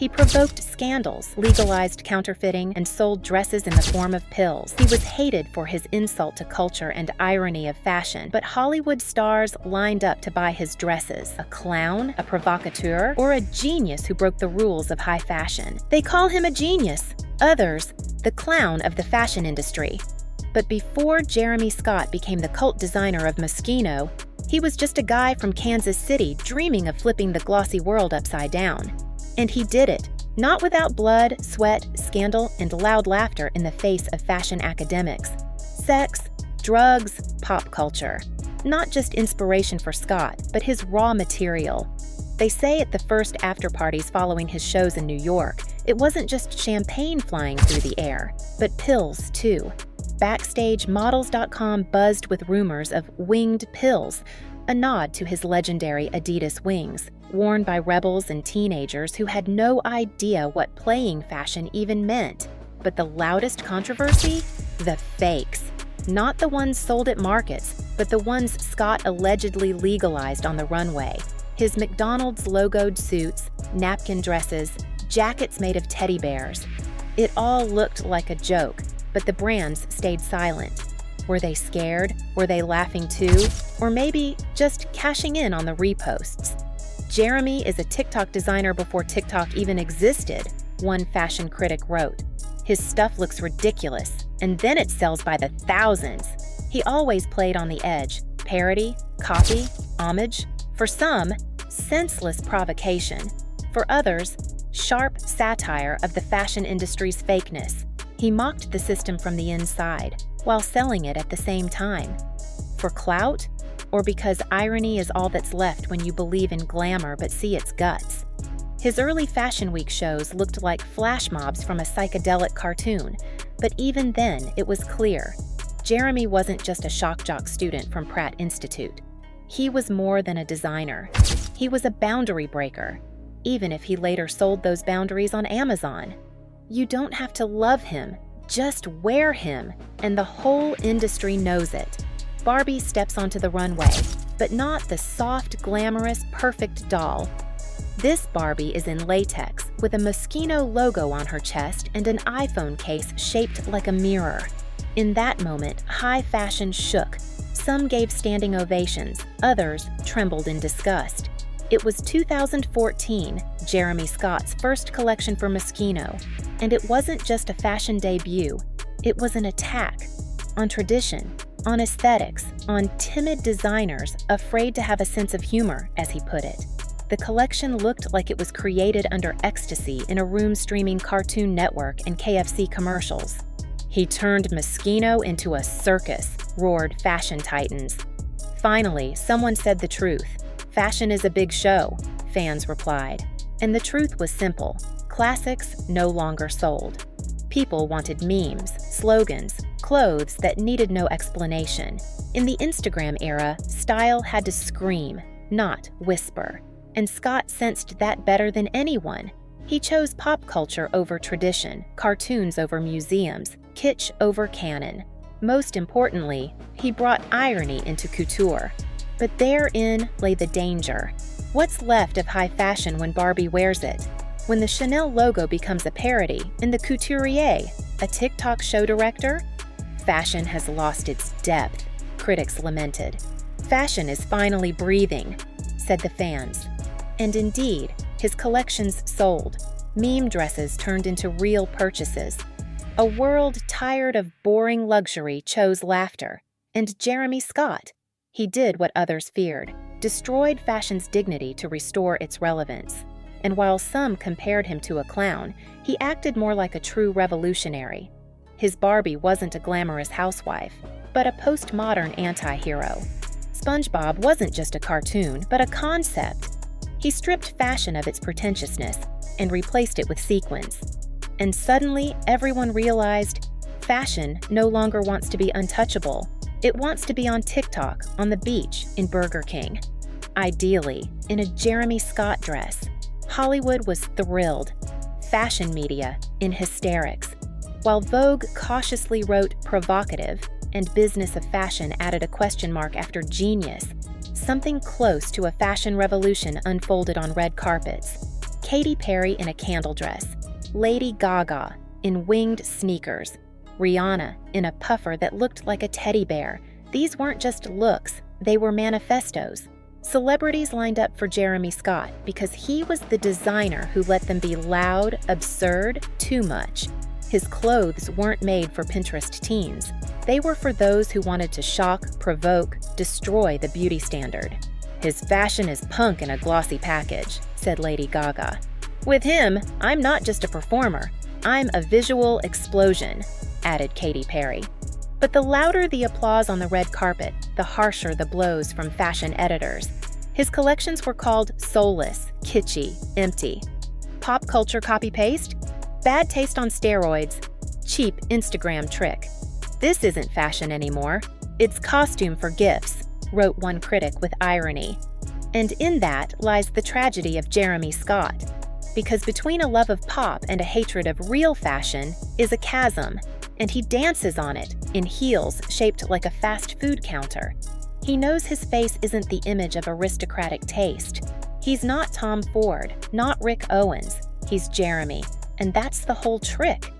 He provoked scandals, legalized counterfeiting, and sold dresses in the form of pills. He was hated for his insult to culture and irony of fashion, but Hollywood stars lined up to buy his dresses. A clown, a provocateur, or a genius who broke the rules of high fashion. They call him a genius. Others, the clown of the fashion industry. But before Jeremy Scott became the cult designer of Moschino, he was just a guy from Kansas City dreaming of flipping the glossy world upside down. And he did it, not without blood, sweat, scandal, and loud laughter in the face of fashion academics. Sex, drugs, pop culture. Not just inspiration for Scott, but his raw material. They say at the first after-parties following his shows in New York, it wasn't just champagne flying through the air, but pills, too. Backstage, models.com buzzed with rumors of winged pills, a nod to his legendary Adidas wings, worn by rebels and teenagers who had no idea what playing fashion even meant. But the loudest controversy? The fakes. Not the ones sold at markets, but the ones Scott allegedly legalized on the runway. His McDonald's logoed suits, napkin dresses, jackets made of teddy bears. It all looked like a joke, but the brands stayed silent. Were they scared? Were they laughing too? Or maybe just cashing in on the reposts? Jeremy is a TikTok designer before TikTok even existed, one fashion critic wrote. His stuff looks ridiculous, and then it sells by the thousands. He always played on the edge, parody, copy, homage. For some, senseless provocation. For others, sharp satire of the fashion industry's fakeness. He mocked the system from the inside, while selling it at the same time. For clout? Or because irony is all that's left when you believe in glamour but see its guts? His early Fashion Week shows looked like flash mobs from a psychedelic cartoon, but even then it was clear. Jeremy wasn't just a shock jock student from Pratt Institute. He was more than a designer. He was a boundary breaker, even if he later sold those boundaries on Amazon. You don't have to love him, just wear him, and the whole industry knows it. Barbie steps onto the runway, but not the soft, glamorous, perfect doll. This Barbie is in latex, with a Moschino logo on her chest and an iPhone case shaped like a mirror. In that moment, high fashion shook. Some gave standing ovations, others trembled in disgust. It was 2014, Jeremy Scott's first collection for Moschino, and it wasn't just a fashion debut, it was an attack on tradition, on aesthetics, on timid designers afraid to have a sense of humor, as he put it. The collection looked like it was created under ecstasy in a room streaming Cartoon Network and KFC commercials. He turned Moschino into a circus, roared fashion titans. Finally, someone said the truth. Fashion is a big show, fans replied. And the truth was simple. Classics no longer sold. People wanted memes, slogans, clothes that needed no explanation. In the Instagram era, style had to scream, not whisper. And Scott sensed that better than anyone. He chose pop culture over tradition, cartoons over museums, kitsch over canon. Most importantly, he brought irony into couture. But therein lay the danger. What's left of high fashion when Barbie wears it? When the Chanel logo becomes a parody and the couturier, a TikTok show director? Fashion has lost its depth, critics lamented. Fashion is finally breathing, said the fans. And indeed, his collections sold. Meme dresses turned into real purchases. A world tired of boring luxury chose laughter. And Jeremy Scott, he did what others feared, destroyed fashion's dignity to restore its relevance. And while some compared him to a clown, he acted more like a true revolutionary. His Barbie wasn't a glamorous housewife, but a postmodern anti-hero. SpongeBob wasn't just a cartoon, but a concept. He stripped fashion of its pretentiousness and replaced it with sequins. And suddenly, everyone realized fashion no longer wants to be untouchable. It wants to be on TikTok, on the beach, in Burger King. Ideally, in a Jeremy Scott dress. Hollywood was thrilled. Fashion media in hysterics. While Vogue cautiously wrote provocative and Business of Fashion added a question mark after genius, something close to a fashion revolution unfolded on red carpets. Katy Perry in a candle dress, Lady Gaga in winged sneakers, Rihanna in a puffer that looked like a teddy bear. These weren't just looks, they were manifestos. Celebrities lined up for Jeremy Scott because he was the designer who let them be loud, absurd, too much. His clothes weren't made for Pinterest teens. They were for those who wanted to shock, provoke, destroy the beauty standard. "His fashion is punk in a glossy package," said Lady Gaga. "With him, I'm not just a performer, I'm a visual explosion," added Katy Perry. But the louder the applause on the red carpet, the harsher the blows from fashion editors. His collections were called soulless, kitschy, empty. Pop culture copy-paste? Bad taste on steroids. Cheap Instagram trick. "This isn't fashion anymore. It's costume for gifts," wrote one critic with irony. And in that lies the tragedy of Jeremy Scott. Because between a love of pop and a hatred of real fashion is a chasm, and he dances on it in heels shaped like a fast food counter. He knows his face isn't the image of aristocratic taste. He's not Tom Ford, not Rick Owens. He's Jeremy, and that's the whole trick.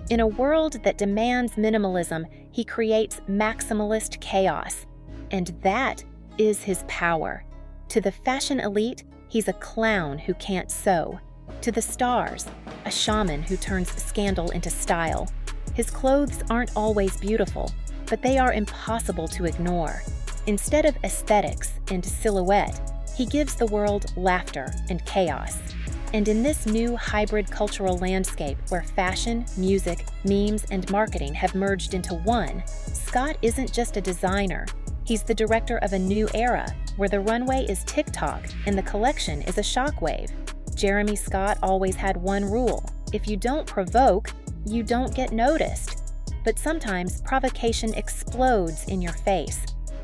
In a world that demands minimalism, he creates maximalist chaos. And that is his power. To the fashion elite, he's a clown who can't sew. To the stars, a shaman who turns scandal into style. His clothes aren't always beautiful, but they are impossible to ignore. Instead of aesthetics and silhouette, he gives the world laughter and chaos. And in this new hybrid cultural landscape where fashion, music, memes, and marketing have merged into one, Scott isn't just a designer. He's the director of a new era where the runway is TikTok and the collection is a shockwave. Jeremy Scott always had one rule: if you don't provoke, you don't get noticed. But sometimes provocation explodes in your face.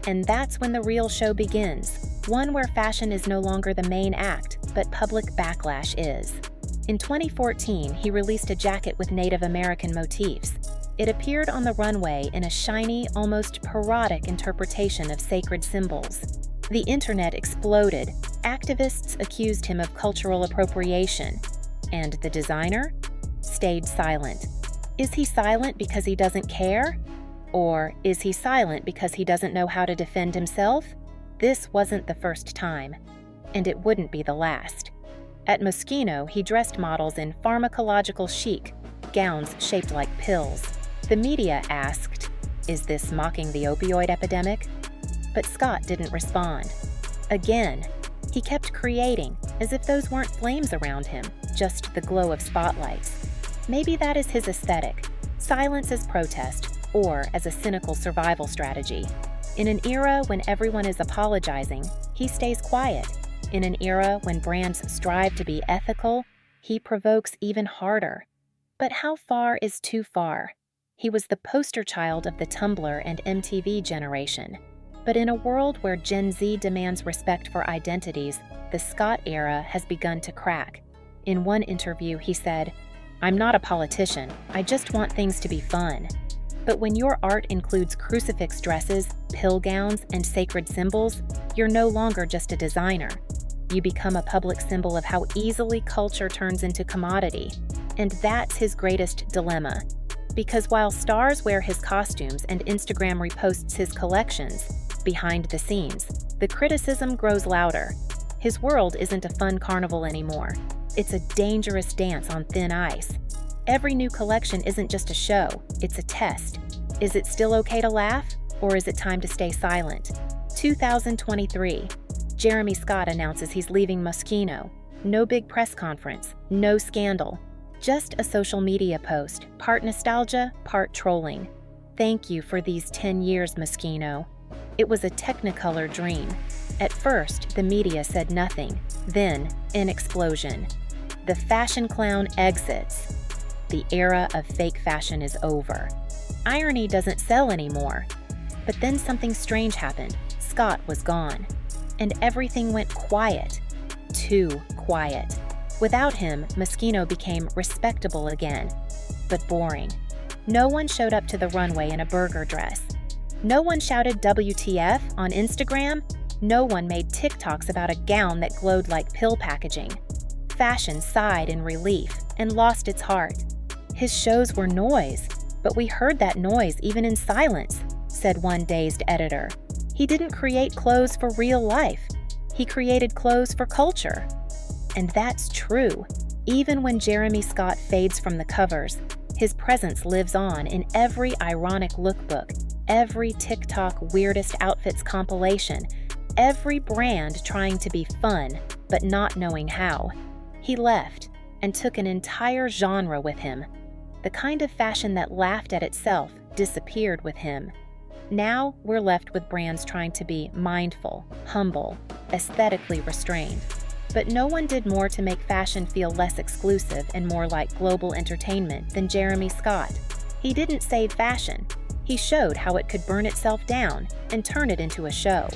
And that's when the real show begins, one where fashion is no longer the main act, but public backlash is. In 2014, he released a jacket with Native American motifs. It appeared on the runway in a shiny, almost parodic interpretation of sacred symbols. The internet exploded. Activists accused him of cultural appropriation. And the designer stayed silent. Is he silent because he doesn't care? Or is he silent because he doesn't know how to defend himself? This wasn't the first time, and it wouldn't be the last. At Moschino, he dressed models in pharmacological chic, gowns shaped like pills. The media asked, "Is this mocking the opioid epidemic?" But Scott didn't respond. Again, he kept creating, as if those weren't flames around him, just the glow of spotlights. Maybe that is his aesthetic: silence as protest, or as a cynical survival strategy. In an era when everyone is apologizing, he stays quiet. In an era when brands strive to be ethical, he provokes even harder. But how far is too far? He was the poster child of the Tumblr and MTV generation. But in a world where Gen Z demands respect for identities, the Scott era has begun to crack. In one interview, he said, "I'm not a politician, I just want things to be fun." But when your art includes crucifix dresses, pill gowns, and sacred symbols, you're no longer just a designer. You become a public symbol of how easily culture turns into commodity. And that's his greatest dilemma. Because while stars wear his costumes and Instagram reposts his collections, behind the scenes, the criticism grows louder. His world isn't a fun carnival anymore. It's a dangerous dance on thin ice. Every new collection isn't just a show, it's a test. Is it still okay to laugh, or is it time to stay silent? 2023. Jeremy Scott announces he's leaving Moschino. No big press conference, no scandal. Just a social media post, part nostalgia, part trolling. "Thank you for these 10 years, Moschino." It was a Technicolor dream. At first, the media said nothing. Then, an explosion. The fashion clown exits. The era of fake fashion is over. Irony doesn't sell anymore. But then something strange happened. Scott was gone. And everything went quiet. Too quiet. Without him, Moschino became respectable again, but boring. No one showed up to the runway in a burger dress. No one shouted WTF on Instagram. No one made TikToks about a gown that glowed like pill packaging. fashion sighed in relief and lost its heart. "His shows were noise, but we heard that noise even in silence," said one dazed editor. "He didn't create clothes for real life. He created clothes for culture." And that's true. Even when Jeremy Scott fades from the covers, his presence lives on in every ironic lookbook, every TikTok weirdest outfits compilation, every brand trying to be fun but not knowing how. He left and took an entire genre with him. The kind of fashion that laughed at itself disappeared with him. Now we're left with brands trying to be mindful, humble, aesthetically restrained. But no one did more to make fashion feel less exclusive and more like global entertainment than Jeremy Scott. He didn't save fashion. He showed how it could burn itself down and turn it into a show.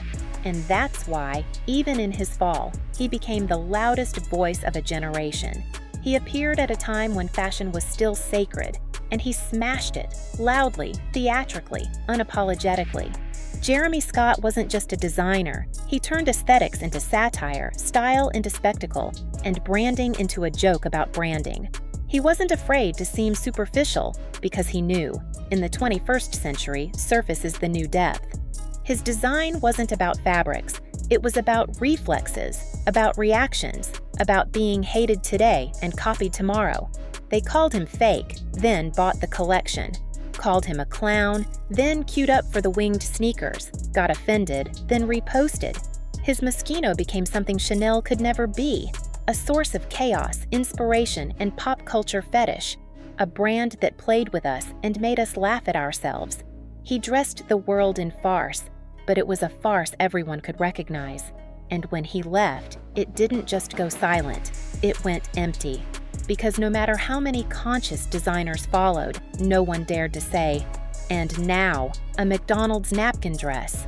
And that's why, even in his fall, he became the loudest voice of a generation. He appeared at a time when fashion was still sacred, and he smashed it, loudly, theatrically, unapologetically. Jeremy Scott wasn't just a designer. He turned aesthetics into satire, style into spectacle, and branding into a joke about branding. He wasn't afraid to seem superficial because he knew, in the 21st century, surface is the new depth. His design wasn't about fabrics. It was about reflexes, about reactions, about being hated today and copied tomorrow. They called him fake, then bought the collection. Called him a clown, then queued up for the winged sneakers, got offended, then reposted. His Moschino became something Chanel could never be, a source of chaos, inspiration, and pop culture fetish, a brand that played with us and made us laugh at ourselves. He dressed the world in farce, but it was a farce everyone could recognize. And when he left, it didn't just go silent, it went empty. Because no matter how many conscious designers followed, no one dared to say, "And now, a McDonald's napkin dress."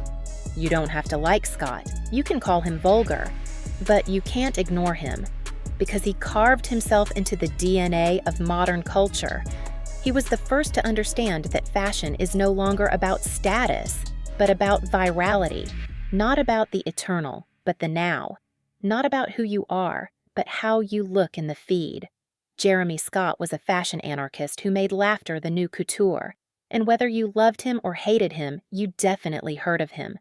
You don't have to like Scott. You can call him vulgar. But you can't ignore him, because he carved himself into the DNA of modern culture. He was the first to understand that fashion is no longer about status, but about virality. Not about the eternal, but the now. Not about who you are, but how you look in the feed. Jeremy Scott was a fashion anarchist who made laughter the new couture. And whether you loved him or hated him, you definitely heard of him.